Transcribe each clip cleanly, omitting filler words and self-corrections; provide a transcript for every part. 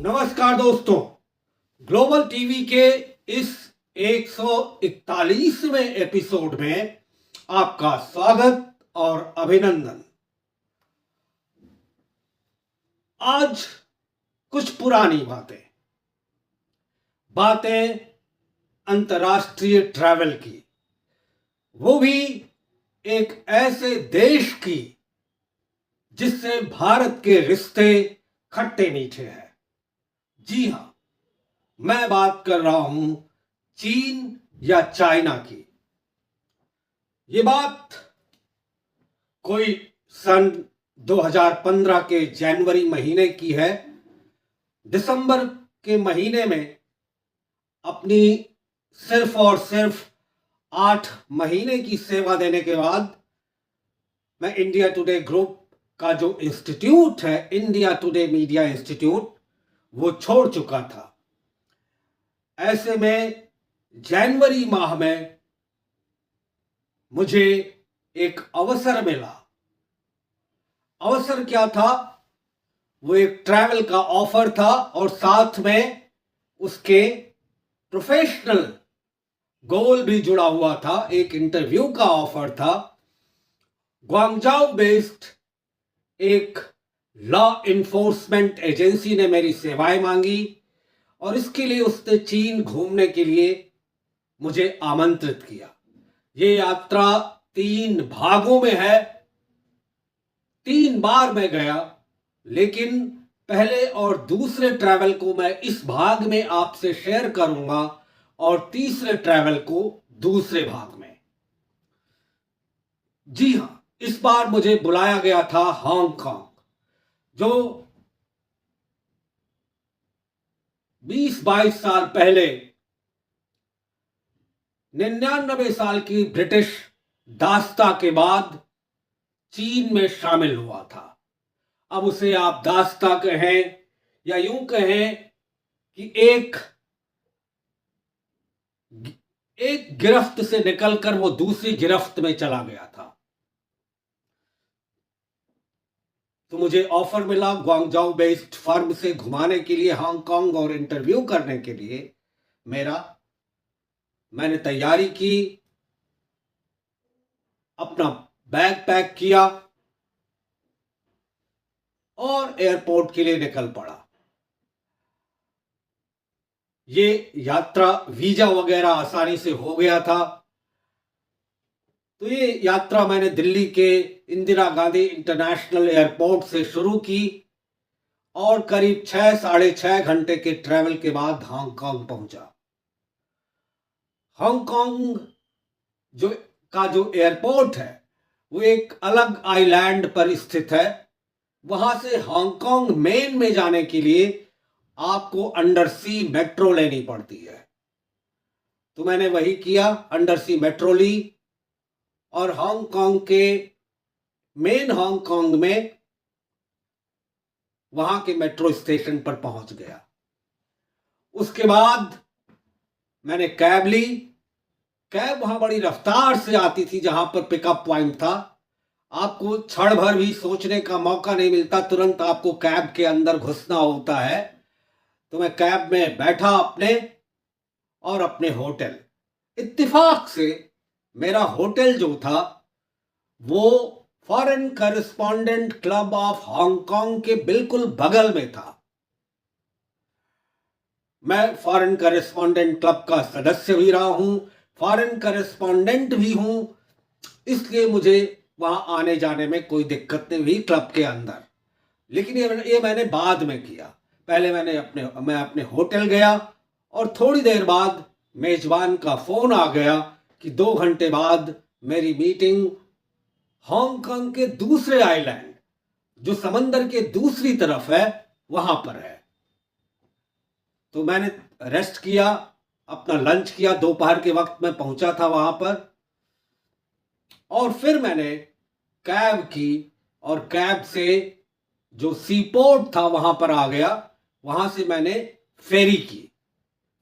नमस्कार दोस्तों, global TV के इस 141वें एपिसोड में आपका स्वागत और अभिनंदन। आज कुछ पुरानी बातें अंतर्राष्ट्रीय ट्रैवल की, वो भी एक ऐसे देश की जिससे भारत के रिश्ते खट्टे मीठे हैं। जी हां, मैं बात कर रहा हूं चीन या चाइना की। ये बात कोई सन 2015 के जनवरी महीने की है। दिसंबर के महीने में अपनी सिर्फ और सिर्फ 8 महीने की सेवा देने के बाद मैं इंडिया टुडे ग्रुप का जो इंस्टीट्यूट है, इंडिया टुडे मीडिया इंस्टीट्यूट, वो छोड़ चुका था। ऐसे में जनवरी माह में मुझे एक अवसर मिला। अवसर क्या था? वो एक ट्रैवल का ऑफर था और साथ में उसके प्रोफेशनल गोल भी जुड़ा हुआ था। एक इंटरव्यू का ऑफर था। ग्वांगजाओ बेस्ड एक लॉ इन्फोर्समेंट एजेंसी ने मेरी सेवाएं मांगी और इसके लिए उसने चीन घूमने के लिए मुझे आमंत्रित किया। ये यात्रा 3 भागों में है। 3 बार मैं गया, लेकिन पहले और दूसरे ट्रैवल को मैं इस भाग में आपसे शेयर करूंगा और तीसरे ट्रैवल को दूसरे भाग में। जी हां, इस बार मुझे बुलाया गया था हांगकांग, जो 20-22 साल पहले 99 साल की ब्रिटिश दास्ता के बाद चीन में शामिल हुआ था। अब उसे आप दास्ता कहें या यूं कहें कि एक गिरफ्त से निकलकर वो दूसरी गिरफ्त में चला गया था। तो मुझे ऑफर मिला ग्वांगजाओ बेस्ड फर्म से घुमाने के लिए हांगकांग और इंटरव्यू करने के लिए। मैंने तैयारी की, अपना बैग पैक किया और एयरपोर्ट के लिए निकल पड़ा। ये यात्रा वीजा वगैरह आसानी से हो गया था। तो ये यात्रा मैंने दिल्ली के इंदिरा गांधी इंटरनेशनल एयरपोर्ट से शुरू की और करीब 6-6.5 घंटे के ट्रैवल के बाद हांगकांग पहुंचा। हांगकांग जो एयरपोर्ट है वो एक अलग आइलैंड पर स्थित है। वहां से हांगकांग मेन में जाने के लिए आपको अंडर सी मेट्रो लेनी पड़ती है। तो मैंने वही किया, अंडर सी मेट्रो ली और हांगकांग के मेन हांगकांग में वहां के मेट्रो स्टेशन पर पहुंच गया। उसके बाद मैंने कैब ली। कैब वहां बड़ी रफ्तार से आती थी। जहां पर पिकअप पॉइंट था, आपको क्षण भर भी सोचने का मौका नहीं मिलता, तुरंत आपको कैब के अंदर घुसना होता है। तो मैं कैब में बैठा अपने और अपने होटल, इत्तेफाक से मेरा होटल जो था वो foreign correspondent club of Hong Kong के बिल्कुल बगल में था। मैं फॉरेन करेस्पॉन्डेंट क्लब का सदस्य भी रहा हूं, फॉरेन करेस्पॉन्डेंट भी हूं, इसलिए मुझे वहां आने जाने में कोई दिक्कत नहीं हुई क्लब के अंदर। लेकिन ये मैंने बाद में किया। पहले मैं अपने होटल गया और थोड़ी देर बाद मेजबान का फोन आ गया कि 2 घंटे बाद मेरी मीटिंग हांगकांग के दूसरे आइलैंड, जो समंदर के दूसरी तरफ है, वहां पर है। तो मैंने रेस्ट किया, अपना लंच किया। दोपहर के वक्त मैं पहुंचा था वहां पर और फिर मैंने कैब की और कैब से जो सी पोर्ट था वहां पर आ गया। वहां से मैंने फेरी की।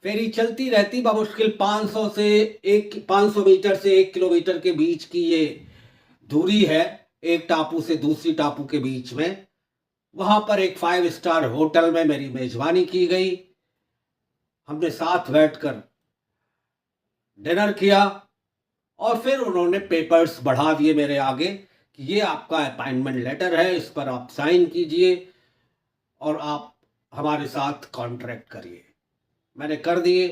फेरी चलती रहती, बमुश्किल 500 मीटर से 1 किलोमीटर के बीच की ये दूरी है, एक टापू से दूसरी टापू के बीच में। वहां पर एक 5 स्टार होटल में मेरी मेजबानी की गई। हमने साथ बैठकर डिनर किया और फिर उन्होंने पेपर्स बढ़ा दिए मेरे आगे कि ये आपका अपॉइंटमेंट लेटर है, इस पर आप साइन कीजिए और आप हमारे साथ कॉन्ट्रैक्ट करिए। मैंने कर दिए,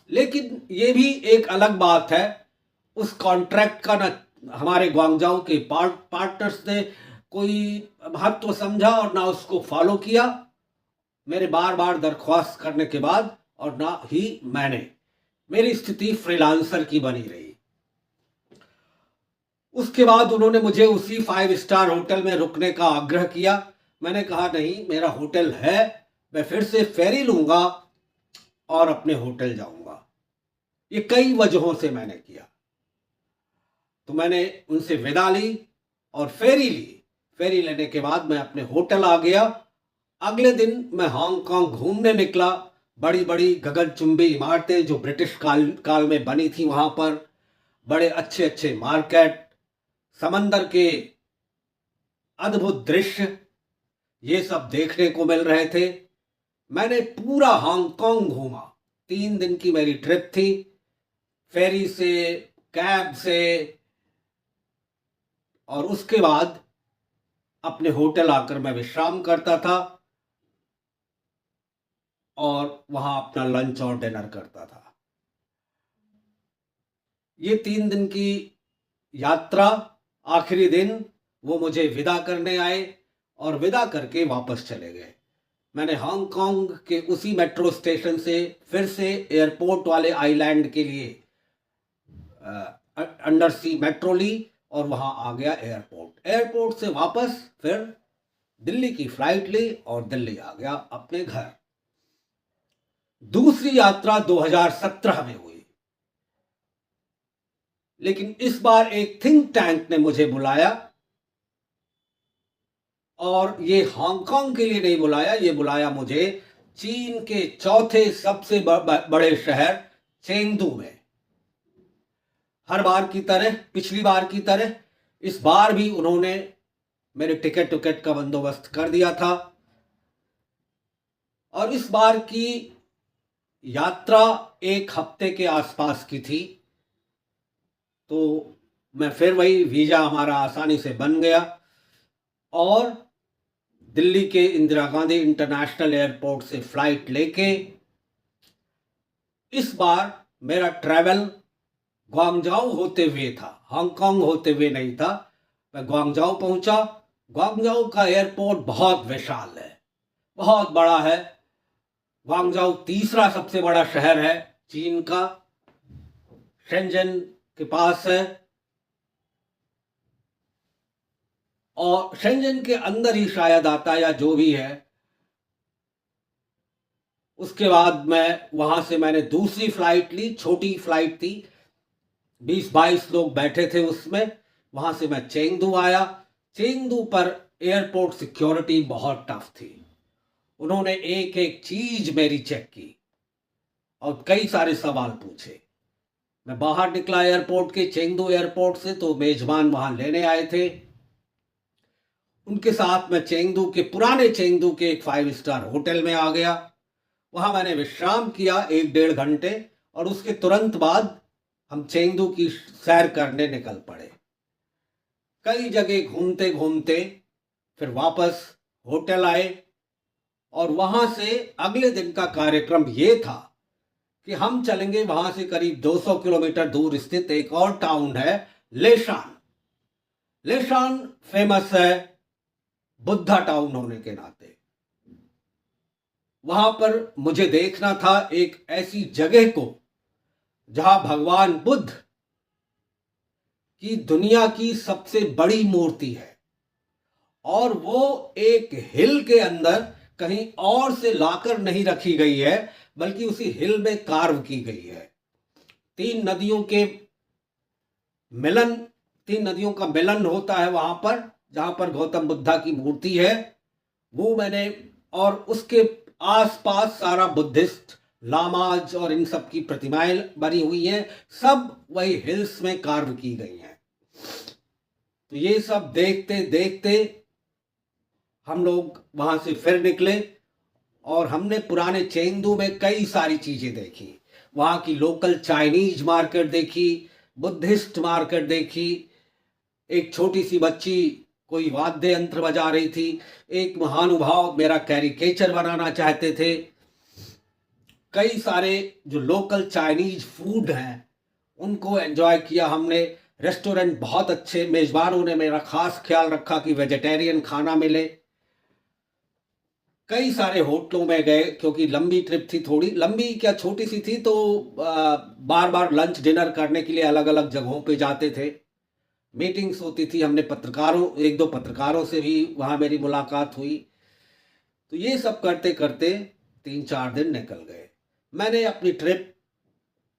लेकिन ये भी एक अलग बात है, उस कॉन्ट्रैक्ट का ना हमारे ग्वांगजाओ के पार्टनर्स ने कोई महत्व समझा और ना उसको फॉलो किया मेरे बार बार दरख्वास्त करने के बाद, और ना ही मैंने। मेरी स्थिति फ्रीलांसर की बनी रही। उसके बाद उन्होंने मुझे उसी 5 स्टार होटल में रुकने का आग्रह किया। मैंने कहा नहीं, मेरा होटल है, मैं फिर से फेरी लूंगा और अपने होटल जाऊंगा। ये कई वजहों से मैंने किया। तो मैंने उनसे विदा ली और फेरी ली। फेरी लेने के बाद मैं अपने होटल आ गया। अगले दिन मैं हांगकांग घूमने निकला। बड़ी बड़ी गगनचुंबी इमारतें जो ब्रिटिश काल में बनी थी, वहां पर बड़े अच्छे अच्छे मार्केट, समंदर के अद्भुत दृश्य, ये सब देखने को मिल रहे थे। मैंने पूरा हांगकांग घूमा। 3 दिन की मेरी ट्रिप थी, फेरी से, कैब से, और उसके बाद अपने होटल आकर मैं विश्राम करता था और वहां अपना लंच और डिनर करता था। ये 3 दिन की यात्रा, आखिरी दिन वो मुझे विदा करने आए और विदा करके वापस चले गए। मैंने हांगकांग के उसी मेट्रो स्टेशन से फिर से एयरपोर्ट वाले आइलैंड के लिए अंडर सी मेट्रो ली और वहां आ गया एयरपोर्ट। एयरपोर्ट से वापस फिर दिल्ली की फ्लाइट ली और दिल्ली आ गया अपने घर। दूसरी यात्रा 2017 में हुई, लेकिन इस बार एक थिंक टैंक ने मुझे बुलाया, और ये हांगकांग के लिए नहीं बुलाया, ये बुलाया मुझे चीन के चौथे सबसे बड़े शहर चेंगदू में। हर बार की तरह, पिछली बार की तरह इस बार भी उन्होंने मेरे टिकट का बंदोबस्त कर दिया था। और इस बार की यात्रा 1 हफ्ते के आसपास की थी। तो मैं फिर वही, वीजा हमारा आसानी से बन गया और दिल्ली के इंदिरा गांधी इंटरनेशनल एयरपोर्ट से फ्लाइट लेके इस बार मेरा ट्रैवल ग्वांगजाओ होते हुए था, हांगकांग होते हुए नहीं था। मैं ग्वांगजाओ पहुंचा। ग्वांगजाओ का एयरपोर्ट बहुत विशाल है, बहुत बड़ा है। ग्वांगजाओ तीसरा सबसे बड़ा शहर है चीन का, शेंजन के पास है, और शेंजन के अंदर ही शायद आता है या जो भी है। उसके बाद मैंने दूसरी फ्लाइट ली, छोटी फ्लाइट थी, 20-22 लोग बैठे थे उसमें। वहां से मैं चेंगदू आया। चेंगदू पर एयरपोर्ट सिक्योरिटी बहुत टफ थी। उन्होंने एक एक चीज मेरी चेक की और कई सारे सवाल पूछे। मैं बाहर निकला एयरपोर्ट के, चेंगदू एयरपोर्ट से, तो मेजबान वहां लेने आए थे। उनके साथ मैं पुराने चेंगदू के एक 5 स्टार होटल में आ गया। वहां मैंने विश्राम किया 1-1.5 घंटे, और उसके तुरंत बाद हम चेंगदू की सैर करने निकल पड़े। कई जगह घूमते घूमते फिर वापस होटल आए, और वहां से अगले दिन का कार्यक्रम ये था कि हम चलेंगे वहां से करीब 200 किलोमीटर दूर स्थित एक और टाउन है लेशान। लेशान फेमस है बुद्धा टाउन होने के नाते। वहां पर मुझे देखना था एक ऐसी जगह को जहां भगवान बुद्ध की दुनिया की सबसे बड़ी मूर्ति है, और वो एक हिल के अंदर कहीं और से लाकर नहीं रखी गई है, बल्कि उसी हिल में कार्व की गई है। 3 नदियों के मिलन, 3 नदियों का मिलन होता है वहां पर, जहां पर गौतम बुद्धा की मूर्ति है वो मैंने, और उसके आसपास सारा बुद्धिस्ट लामाज और इन सब की प्रतिमाएं बनी हुई हैं, सब वही हिल्स में कार्व की गई हैं। तो ये सब देखते देखते हम लोग वहाँ से फिर निकले और हमने पुराने चेंगदू में कई सारी चीज़ें देखी। वहाँ की लोकल चाइनीज मार्केट देखी, बुद्धिस्ट मार्केट देखी, एक छोटी सी बच्ची कोई वाद्य यंत्र बजा रही थी, एक महानुभाव मेरा कैरिकेचर बनाना चाहते थे। कई सारे जो लोकल चाइनीज फूड हैं उनको एंजॉय किया हमने। रेस्टोरेंट बहुत अच्छे, मेजबानों ने मेरा खास ख्याल रखा कि वेजिटेरियन खाना मिले। कई सारे होटलों में गए क्योंकि लंबी ट्रिप थी, थोड़ी लंबी क्या छोटी सी थी, तो बार बार लंच डिनर करने के लिए अलग अलग जगहों पे जाते थे। मीटिंग्स होती थी, हमने पत्रकारों, एक दो पत्रकारों से भी वहाँ मेरी मुलाकात हुई। तो ये सब करते करते 3-4 दिन निकल गए। मैंने अपनी ट्रिप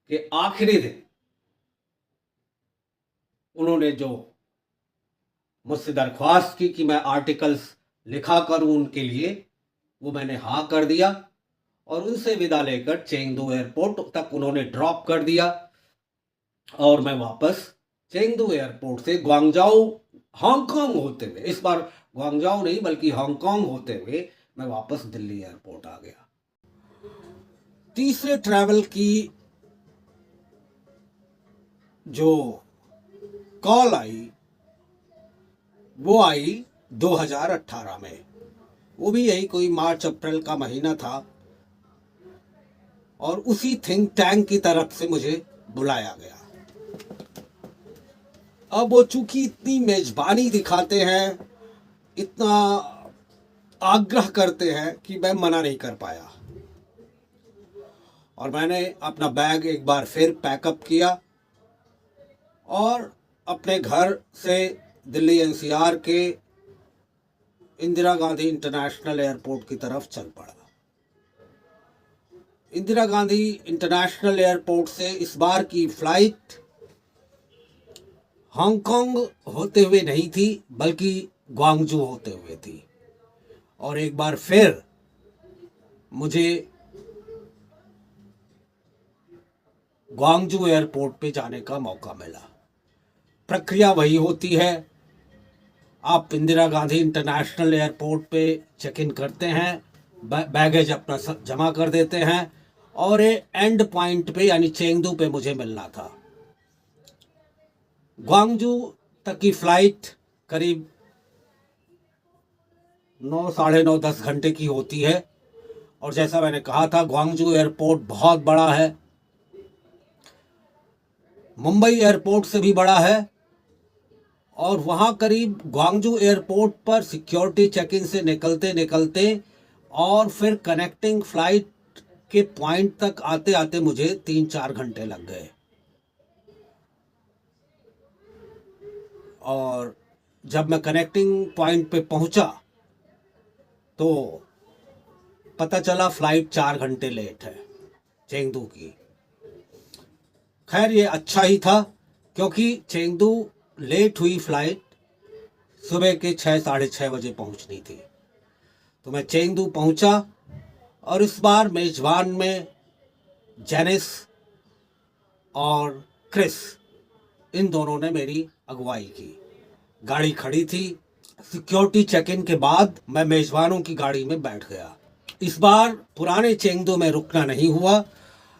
के आखिरी दिन उन्होंने जो मुझसे दरख्वास्त की कि मैं आर्टिकल्स लिखा करूं उनके लिए, वो मैंने हाँ कर दिया और उनसे विदा लेकर चेंगदू एयरपोर्ट तक उन्होंने ड्रॉप कर दिया और मैं वापस चेंगदू एयरपोर्ट से ग्वांगजाओ, हांगकांग होते हुए, इस बार ग्वांगजाओ नहीं बल्कि हांगकांग होते हुए मैं वापस दिल्ली एयरपोर्ट आ गया। तीसरे ट्रैवल की जो कॉल आई वो आई 2018 में। वो भी यही कोई मार्च अप्रैल का महीना था और उसी थिंक टैंक की तरफ से मुझे बुलाया गया। अब वो चूंकि इतनी मेजबानी दिखाते हैं, इतना आग्रह करते हैं कि मैं मना नहीं कर पाया और मैंने अपना बैग एक बार फिर पैकअप किया और अपने घर से दिल्ली एनसीआर के इंदिरा गांधी इंटरनेशनल एयरपोर्ट की तरफ चल पड़ा। इंदिरा गांधी इंटरनेशनल एयरपोर्ट से इस बार की फ्लाइट हांगकांग होते हुए नहीं थी बल्कि ग्वांगजू होते हुए थी और एक बार फिर मुझे ग्वांगजू एयरपोर्ट पे जाने का मौका मिला। प्रक्रिया वही होती है, आप इंदिरा गांधी इंटरनेशनल एयरपोर्ट पे चेक इन करते हैं, बैगेज अपना जमा कर देते हैं और एंड पॉइंट पे यानी चेंगदू पे मुझे मिलना था। ग्वांगजू तक की फ्लाइट करीब 9, साढ़े 9, 10 घंटे की होती है और जैसा मैंने कहा था ग्वांगजू एयरपोर्ट बहुत बड़ा है, मुंबई एयरपोर्ट से भी बड़ा है और वहाँ करीब ग्वांगजू एयरपोर्ट पर सिक्योरिटी चेक इन से निकलते निकलते और फिर कनेक्टिंग फ्लाइट के पॉइंट तक आते आते मुझे 3-4 घंटे लग गए। और जब मैं कनेक्टिंग पॉइंट पे पहुंचा तो पता चला फ्लाइट 4 घंटे लेट है चेंगदू की। खैर ये अच्छा ही था क्योंकि चेंगदू लेट हुई फ्लाइट सुबह के 6, साढ़े 6 बजे पहुंचनी थी। तो मैं चेंगदू पहुंचा और इस बार मेजबान में जेनिस और क्रिस, इन दोनों ने मेरी अगुवाई की। गाड़ी खड़ी थी, सिक्योरिटी चेक इन के बाद मैं मेजबानों की गाड़ी में बैठ गया। इस बार पुराने चेंगदू में रुकना नहीं हुआ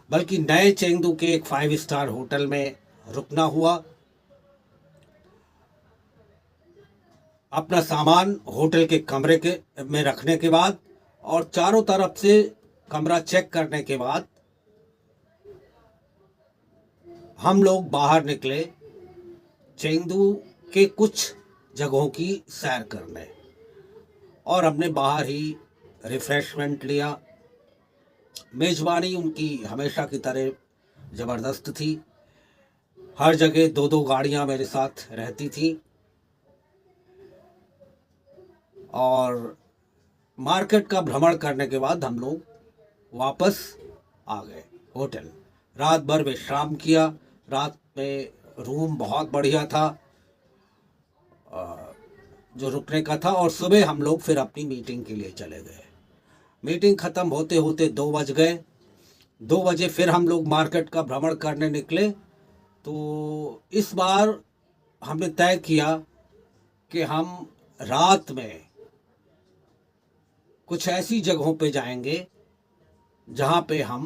बल्कि नए चेंगदू के एक 5 स्टार होटल में रुकना हुआ। अपना सामान होटल के कमरे के में रखने के बाद और चारों तरफ से कमरा चेक करने के बाद हम लोग बाहर निकले चेंगदू के कुछ जगहों की सैर करने और हमने बाहर ही रिफ्रेशमेंट लिया। मेजबानी उनकी हमेशा की तरह ज़बरदस्त थी। हर जगह 2-2 गाड़ियां मेरे साथ रहती थी और मार्केट का भ्रमण करने के बाद हम लोग वापस आ गए होटल। रात भर विश्राम किया। रात में रूम बहुत बढ़िया था जो रुकने का था और सुबह हम लोग फिर अपनी मीटिंग के लिए चले गए। मीटिंग ख़त्म होते होते 2 बज गए। 2 बजे फिर हम लोग मार्केट का भ्रमण करने निकले। तो इस बार हमने तय किया कि हम रात में कुछ ऐसी जगहों पे जाएंगे जहाँ पे हम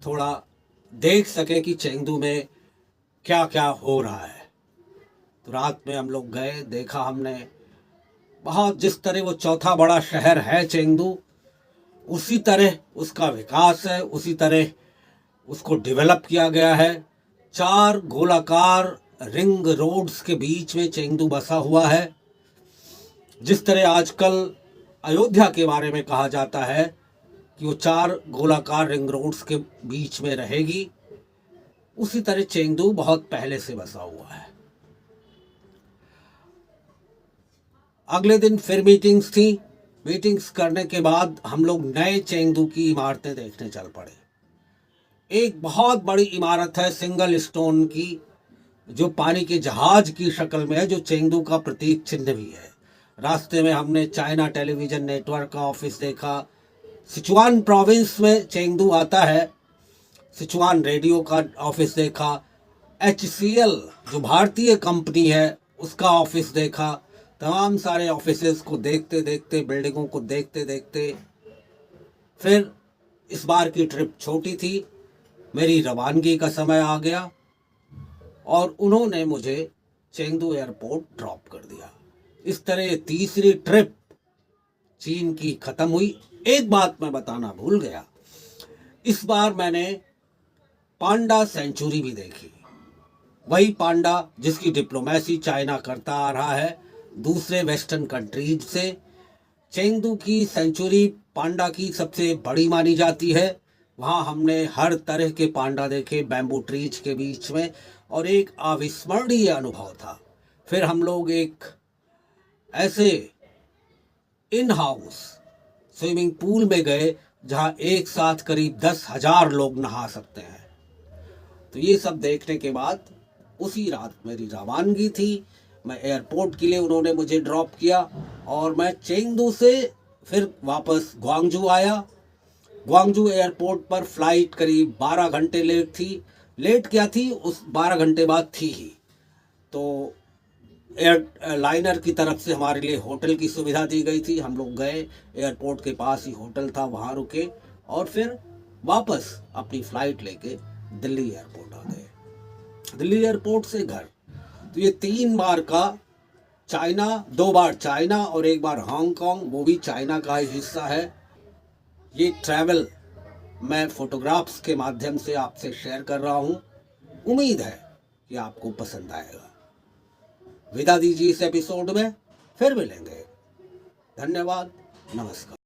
थोड़ा देख सके कि चेंगडू में क्या क्या हो रहा है। तो रात में हम लोग गए, देखा हमने बहुत, जिस तरह वो चौथा बड़ा शहर है चेंगडू, उसी तरह उसका विकास है, उसी तरह उसको डेवलप किया गया है। 4 गोलाकार रिंग रोड्स के बीच में चेंगडू बसा हुआ है। जिस तरह आजकल अयोध्या के बारे में कहा जाता है कि वो 4 गोलाकार रिंग रोड्स के बीच में रहेगी, उसी तरह चेंगडू बहुत पहले से बसा हुआ है। अगले दिन फिर मीटिंग्स थी। मीटिंग्स करने के बाद हम लोग नए चेंगडू की इमारतें देखने चल पड़े। एक बहुत बड़ी इमारत है सिंगल स्टोन की, जो पानी के जहाज की शक्ल में है, जो चेंगडू का प्रतीक चिन्ह भी है। रास्ते में हमने चाइना टेलीविजन नेटवर्क का ऑफिस देखा। सिचुआन प्रोविंस में चेंगडू आता है, सिचुआन रेडियो का ऑफिस देखा। HCL जो भारतीय कंपनी है उसका ऑफिस देखा। तमाम सारे ऑफिसेस को देखते देखते, बिल्डिंगों को देखते देखते, फिर इस बार की ट्रिप छोटी थी, मेरी रवानगी का समय आ गया और उन्होंने मुझे चेंगडू एयरपोर्ट ड्रॉप कर दिया। इस तरह तीसरी ट्रिप चीन की खत्म हुई। एक बात मैं बताना भूल गया, इस बार मैंने पांडा सेंचुरी भी देखी। वही पांडा जिसकी डिप्लोमेसी चाइना करता आ रहा है दूसरे वेस्टर्न कंट्रीज से। चेंगडू की सेंचुरी पांडा की सबसे बड़ी मानी जाती है। वहाँ हमने हर तरह के पांडा देखे बैम्बू ट्रीज के बीच में, और एक अविस्मरणीय अनुभव था। फिर हम लोग एक ऐसे इन हाउस स्विमिंग पूल में गए जहाँ एक साथ करीब 10,000 लोग नहा सकते हैं। तो ये सब देखने के बाद उसी रात मेरी रवानगी थी। मैं एयरपोर्ट के लिए, उन्होंने मुझे ड्रॉप किया और मैं चेंगडू से फिर वापस ग्वांगजू आया। ग्वांगजू एयरपोर्ट पर फ्लाइट करीब 12 घंटे लेट थी। लेट क्या थी, उस 12 घंटे बाद थी ही। तो एयरलाइनर की तरफ से हमारे लिए होटल की सुविधा दी गई थी। हम लोग गए, एयरपोर्ट के पास ही होटल था, वहाँ रुके और फिर वापस अपनी फ़्लाइट लेके दिल्ली एयरपोर्ट आ गए। दिल्ली एयरपोर्ट से घर। तो ये 3 बार का चाइना, 2 बार चाइना और 1 बार हांगकांग, वो भी चाइना का ही हिस्सा है। ये ट्रैवल मैं फोटोग्राफ्स के माध्यम से आपसे शेयर कर रहा हूँ। उम्मीद है कि आपको पसंद आएगा। विदा दीजिए इस एपिसोड में, फिर मिलेंगे। धन्यवाद, नमस्कार।